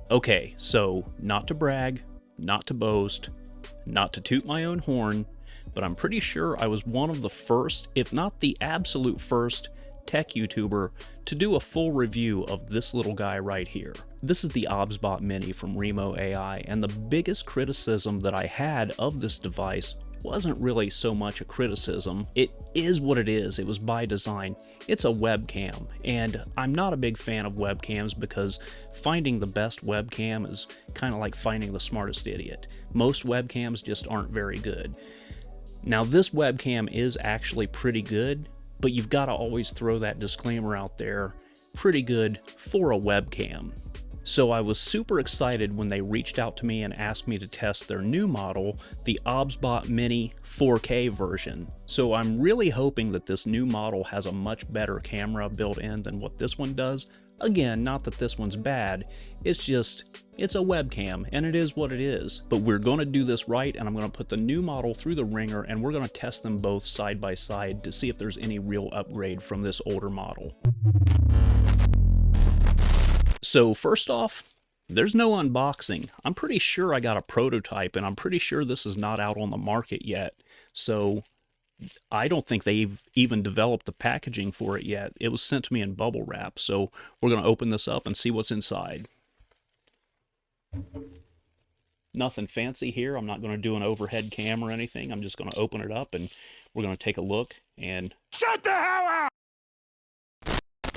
Okay, so not to brag, not to boast, not to toot my own horn, but I'm pretty sure I was one of the first, if not the absolute first, tech YouTuber to do a full review of this little guy right here. This is the Obsbot Mini from Remo AI, and the biggest criticism that I had of this device wasn't really so much a criticism. It is what it is. It was by design. It's a webcam, and I'm not a big fan of webcams because finding the best webcam is kind of like finding the smartest idiot. Most webcams just aren't very good. Now, this webcam is actually pretty good, but you've got to always throw that disclaimer out there, pretty good for a webcam. So I was super excited when they reached out to me and asked me to test their new model, the Obsbot Mini 4K version. So I'm really hoping that this new model has a much better camera built in than what this one does. Again, not that this one's bad, it's just, it's a webcam, and it is what it is. But we're going to do this right, and I'm going to put the new model through the ringer, and we're going to test them both side by side to see if there's any real upgrade from this older model. So first off, there's no unboxing. I'm pretty sure I got a prototype, and I'm pretty sure this is not out on the market yet. So I don't think they've even developed the packaging for it yet. It was sent to me in bubble wrap, so we're going to open this up and see what's inside. Nothing fancy here. I'm not going to do an overhead cam or anything. I'm just going to open it up and we're going to take a look and... Shut the hell up!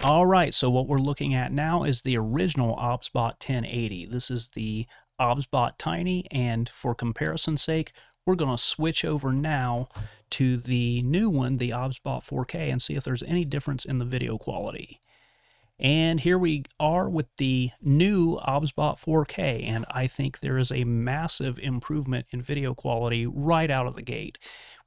Alright, so what we're looking at now is the original Obsbot 1080. This is the Obsbot Tiny, and for comparison's sake, we're going to switch over now to the new one, the Obsbot 4K, and see if there's any difference in the video quality. And here we are with the new Obsbot 4K, and I think there is a massive improvement in video quality right out of the gate.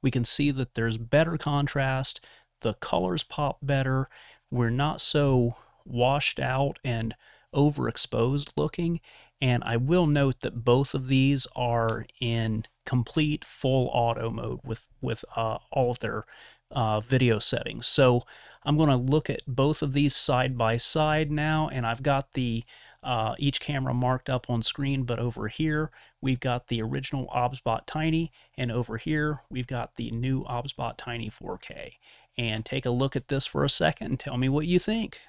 We can see that there's better contrast, the colors pop better, we're not so washed out and overexposed looking, and I will note that both of these are in complete full auto mode with all of their video settings. So I'm going to look at both of these side by side now, and I've got the each camera marked up on screen, but over here we've got the original Obsbot Tiny, and over here we've got the new Obsbot Tiny 4K. And take a look at this for a second and tell me what you think.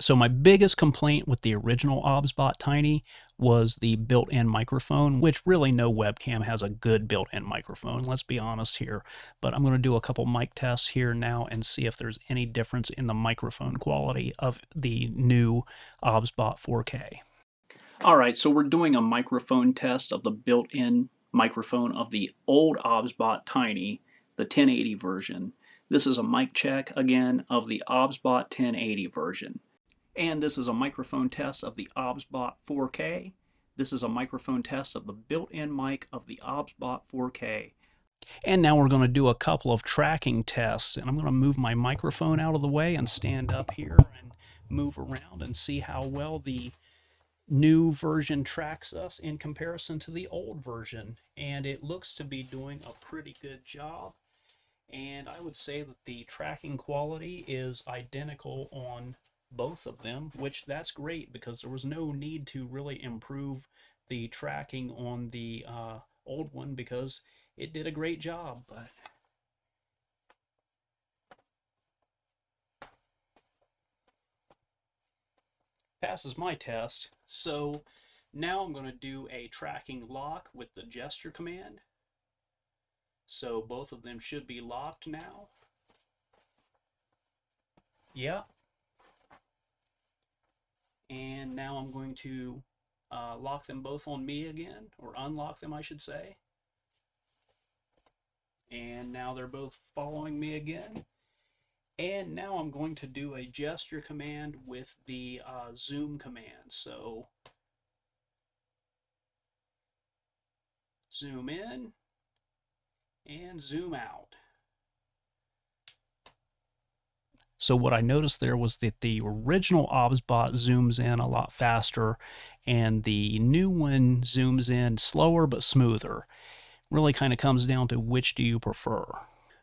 So my biggest complaint with the original Obsbot Tiny was the built-in microphone, which really no webcam has a good built-in microphone, let's be honest here. But I'm going to do a couple mic tests here now and see if there's any difference in the microphone quality of the new Obsbot 4K. Alright, so we're doing a microphone test of the built-in microphone of the old Obsbot Tiny, the 1080 version. This is a mic check, again, of the Obsbot 1080 version. And this is a microphone test of the Obsbot 4K. This is a microphone test of the built-in mic of the Obsbot 4K. And now we're going to do a couple of tracking tests. And I'm going to move my microphone out of the way and stand up here and move around and see how well the new version tracks us in comparison to the old version. And it looks to be doing a pretty good job. And I would say that the tracking quality is identical on both of them, which that's great because there was no need to really improve the tracking on the old one because it did a great job. But passes my test. So now I'm going to do a tracking lock with the gesture command. So both of them should be locked now. Yeah. And now I'm going to lock them both on me again, or unlock them I should say. And now they're both following me again. And now I'm going to do a gesture command with the zoom command. So zoom in and zoom out. So what I noticed there was that the original Obsbot zooms in a lot faster and the new one zooms in slower but smoother. Really kind of comes down to which do you prefer.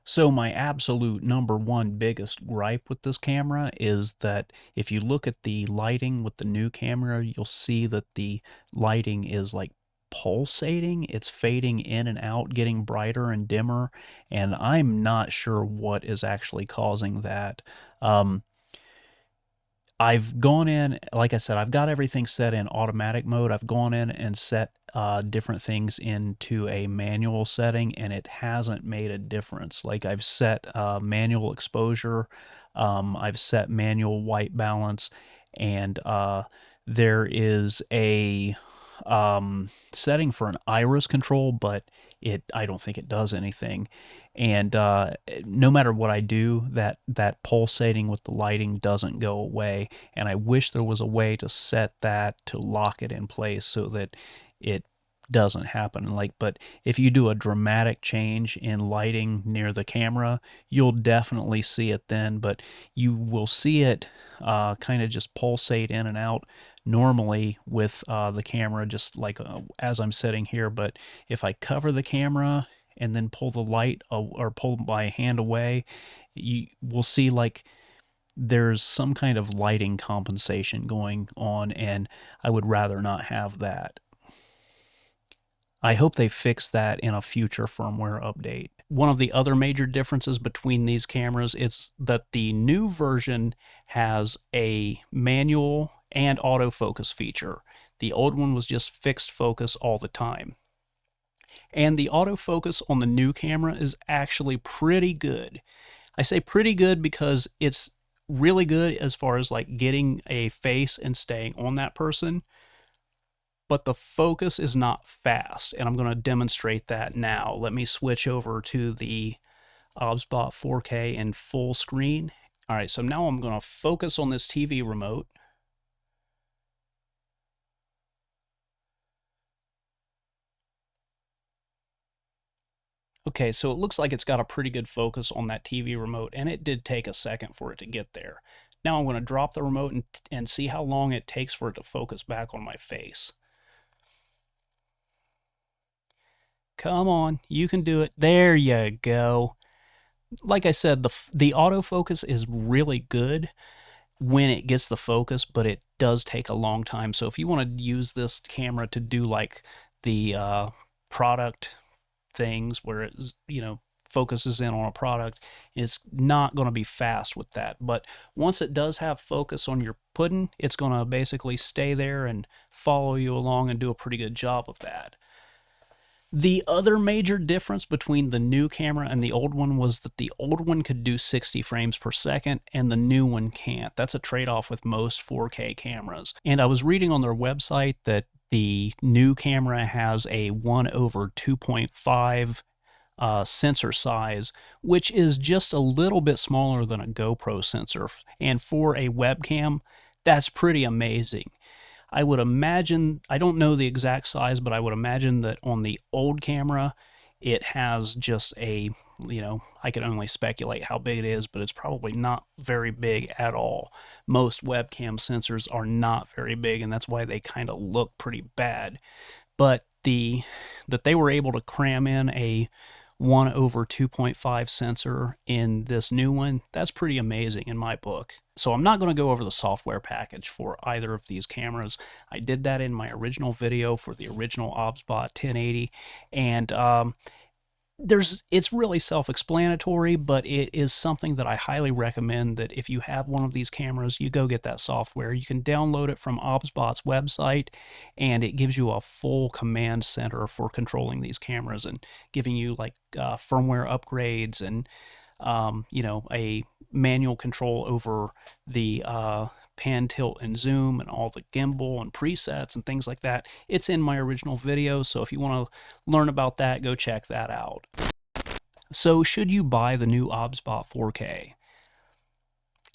So my absolute number one biggest gripe with this camera is that if you look at the lighting with the new camera, you'll see that the lighting is like pulsating. It's fading in and out, getting brighter and dimmer, and I'm not sure what is actually causing that. Um, I've gone in, like I said, I've got everything set in automatic mode. I've gone in and set different things into a manual setting, and it hasn't made a difference. Like I've set manual exposure, I've set manual white balance, and there is a setting for an iris control, but I don't think it does anything. And no matter what I do, that pulsating with the lighting doesn't go away. And I wish there was a way to set that to lock it in place so that it doesn't happen. But if you do a dramatic change in lighting near the camera, you'll definitely see it then. But you will see it kind of just pulsate in and out normally with the camera, just like as I'm sitting here. But if I cover the camera and then pull the light or pull my hand away, you will see like there's some kind of lighting compensation going on, and I would rather not have that. I hope they fix that in a future firmware update. One of the other major differences between these cameras is that the new version has a manual and autofocus feature. The old one was just fixed focus all the time. And the autofocus on the new camera is actually pretty good. I say pretty good because it's really good as far as like getting a face and staying on that person, but the focus is not fast, and I'm going to demonstrate that now. Let me switch over to the Obsbot 4K in full screen. All right, so now I'm going to focus on this TV remote. Okay, so it looks like it's got a pretty good focus on that TV remote, and it did take a second for it to get there. Now I'm going to drop the remote and see how long it takes for it to focus back on my face. Come on, you can do it. There you go. Like I said, the autofocus is really good when it gets the focus, but it does take a long time. So if you want to use this camera to do like the product things where it, focuses in on a product, it's not going to be fast with that. But once it does have focus on your pudding, it's going to basically stay there and follow you along and do a pretty good job of that. The other major difference between the new camera and the old one was that the old one could do 60 frames per second and the new one can't. That's a trade-off with most 4K cameras. And I was reading on their website that the new camera has a 1/2.5 sensor size, which is just a little bit smaller than a GoPro sensor. And for a webcam, that's pretty amazing. I would imagine, I don't know the exact size, but I would imagine that on the old camera, it has just a, I can only speculate how big it is, but it's probably not very big at all. Most webcam sensors are not very big, and that's why they kind of look pretty bad. But that they were able to cram in a 1/2.5 sensor in this new one, that's pretty amazing in my book. So I'm not going to go over the software package for either of these cameras. I did that in my original video for the original Obsbot 1080, and it's really self-explanatory, but it is something that I highly recommend that if you have one of these cameras, you go get that software. You can download it from Obsbot's website, and it gives you a full command center for controlling these cameras and giving you like firmware upgrades and a manual control over the pan, tilt, and zoom, and all the gimbal and presets and things like that. It's in my original video, so if you want to learn about that, go check that out. So should you buy the new Obsbot 4K?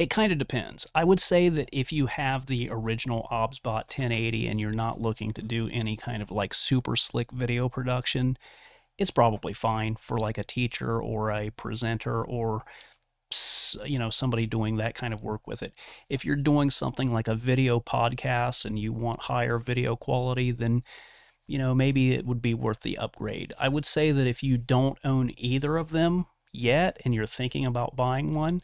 It kind of depends. I would say that if you have the original Obsbot 1080 and you're not looking to do any kind of like super slick video production, it's probably fine for like a teacher or a presenter or somebody doing that kind of work with it. If you're doing something like a video podcast and you want higher video quality, then maybe it would be worth the upgrade. I would say that if you don't own either of them, yet and you're thinking about buying one,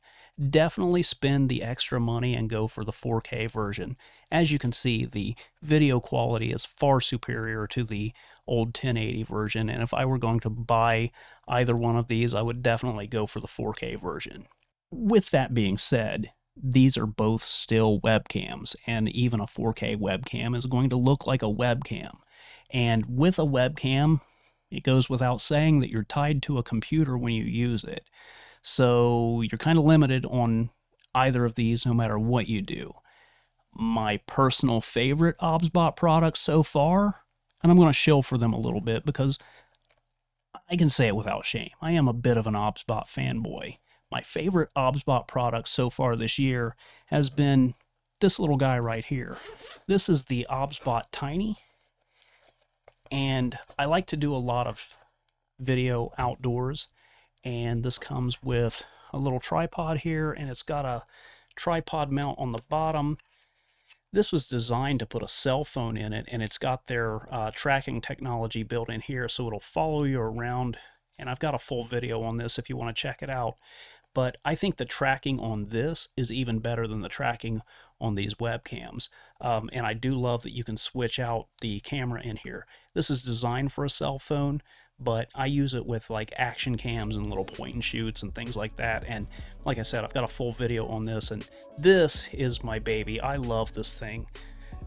definitely spend the extra money and go for the 4K version. As you can see, the video quality is far superior to the old 1080 version, and if I were going to buy either one of these, I would definitely go for the 4K version. With that being said, these are both still webcams, and even a 4K webcam is going to look like a webcam. And with a webcam, it goes without saying that you're tied to a computer when you use it. So you're kind of limited on either of these no matter what you do. My personal favorite Obsbot product so far, and I'm going to shill for them a little bit because I can say it without shame, I am a bit of an Obsbot fanboy. My favorite Obsbot product so far this year has been this little guy right here. This is the Obsbot Tiny, and I like to do a lot of video outdoors, and this comes with a little tripod here, and it's got a tripod mount on the bottom. This was designed to put a cell phone in it, and it's got their tracking technology built in here, so it'll follow you around, and I've got a full video on this if you want to check it out. But I think the tracking on this is even better than the tracking on these webcams. And I do love that you can switch out the camera in here. This is designed for a cell phone, but I use it with like action cams and little point and shoots and things like that. And like I said, I've got a full video on this, and this is my baby. I love this thing.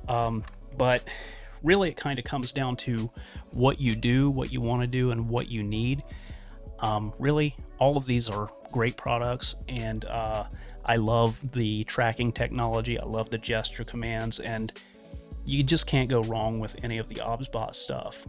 But really it kind of comes down to what you do, what you want to do, and what you need. Really, all of these are great products, and I love the tracking technology. I love the gesture commands, and you just can't go wrong with any of the Obsbot stuff.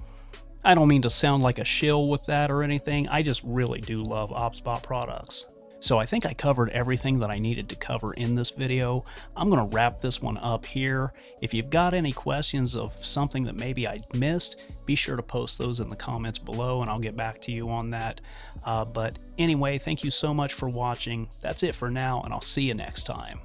I don't mean to sound like a shill with that or anything. I just really do love Obsbot products. So I think I covered everything that I needed to cover in this video. I'm going to wrap this one up here. If you've got any questions of something that maybe I missed, be sure to post those in the comments below and I'll get back to you on that. But anyway, thank you so much for watching. That's it for now, and I'll see you next time.